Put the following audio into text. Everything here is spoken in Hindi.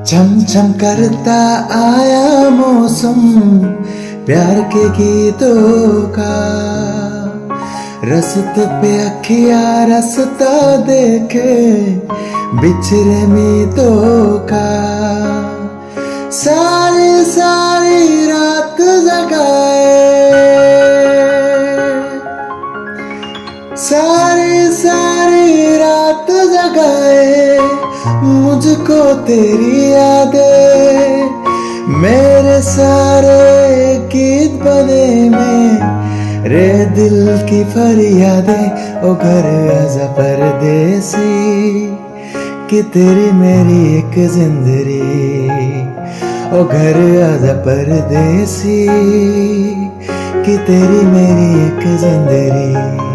चम चम करता आया मौसम प्यार के गीतों का। रस्ते पे अखिया रास्ता देखे बिछड़े मीतों का। सारी सारी रात जगाए, सारी सारी रात जगाए मुझको तेरी यादें। मेरे सारे गीत बने में रे दिल की फरियादें। ओ घर आजा परदेसी कि तेरी मेरी एक जिंदगी। ओ घर आजा परदेसी कि तेरी मेरी एक जिंदगी।